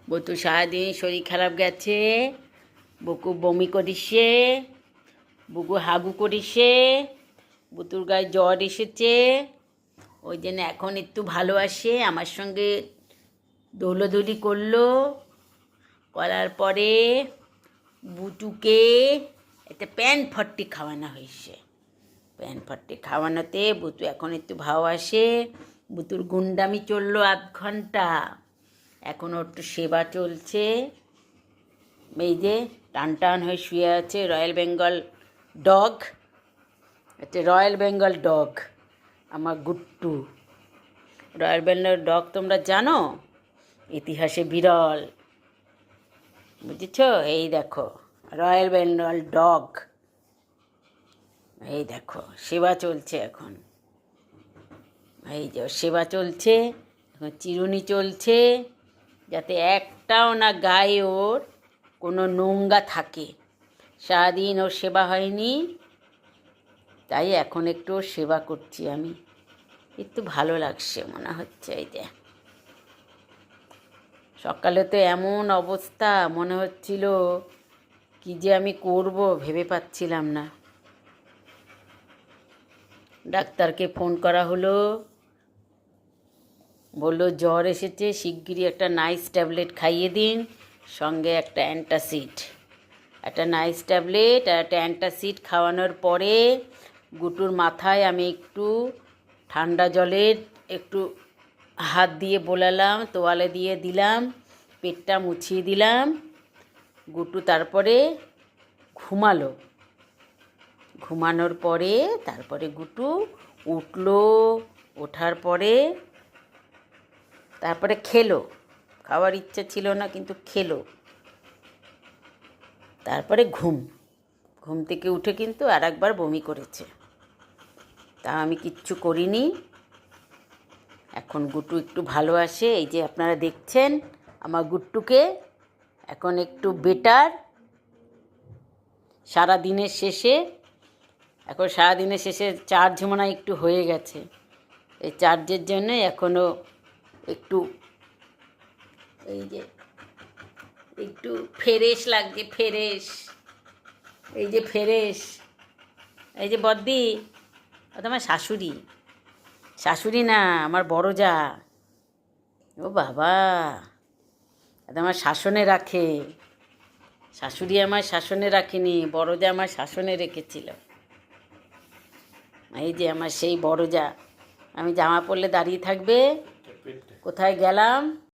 বতু সারাদিন শরীর খারাপ গেছে, বুকু বমি করিছে, বুকু হাগু করিছে, বুতুর গায়ে জ্বর এসেছে। ওই জন্য এখন একটু ভালো আসে, আমার সঙ্গে দৌলদৌলি করলো। করার পরে বুটুকে একটা প্যান ফট্টি খাওয়ানো হয়েছে। প্যান ফট্টি খাওয়ানোতে বুতু এখন একটু ভাও আসে। বুতুর গুন্ডামি চললো 1/2 ঘন্টা, এখন ওর একটু সেবা চলছে। এই যে টান টান হয়ে শুয়ে আছে রয়্যাল বেঙ্গল ডগ, একটা রয়্যাল বেঙ্গল ডগ আমার গুট্টু। রয়্যাল বেঙ্গল ডগ তোমরা জানো, ইতিহাসে বিরল, বুঝেছ? এই দেখো রয়্যাল বেঙ্গল ডগ, এই দেখো সেবা চলছে এখন। এই যে সেবা চলছে এখন, চিরুনি চলছে, যাতে একটাও না গায়ে ওর কোনো নোংরা থাকে। সারাদিন ওর সেবা হয়নি, তাই এখন একটু ওর সেবা করছি আমি। একটু ভালো লাগছে মনে হচ্ছে। এই যে সকালে তো এমন অবস্থা, মনে হচ্ছিল কি যে আমি করব ভেবে পাচ্ছিলাম না। ডাক্তারকে ফোন করা হলো, বললো জ্বর এসেছে, শিগগিরই একটা নাইস ট্যাবলেট খাইয়ে দিন, সঙ্গে একটা অ্যান্টাসিড। একটা নাইস ট্যাবলেট আর একটা অ্যান্টাসিড খাওয়ানোর পরে গুটুর মাথায় আমি একটু ঠান্ডা জলের একটু হাত দিয়ে বোলালাম, তোয়ালে দিয়ে দিলাম, পেটটা মুছিয়ে দিলাম। গুটু তারপরে ঘুমালো। ঘুমানোর পরে তারপরে গুটু উঠলো। ওঠার পরে তারপরে খেলো, খাওয়ার ইচ্ছা ছিল না কিন্তু খেলো। তারপরে ঘুম থেকে উঠে কিন্তু আর একবার বমি করেছে, তা আমি কিচ্ছু করিনি। এখন গুটু একটু ভালো আসে। এই যে আপনারা দেখছেন আমার গুট্টুকে এখন একটু বেটার। সারাদিনের শেষে চার্জ মনে হয় একটু হয়ে গেছে, এই চার্জের জন্য এখনও একটু এই যে একটু ফ্রেশ লাগছে, ফ্রেশ। এই যে ফ্রেশ, এই যে বদ্দি, ও তো আমার শাশুড়ি না, আমার বড় যা। ও বাবা, এটা আমার শাসনে রাখে। শাশুড়ি আমার শাসনে রাখেনি, বড় যা আমার শাসনে রেখেছিল। এই যে আমার সেই বড় যা, আমি জামা পরলে দাঁড়িয়ে থাকবে, কোথায় গেলাম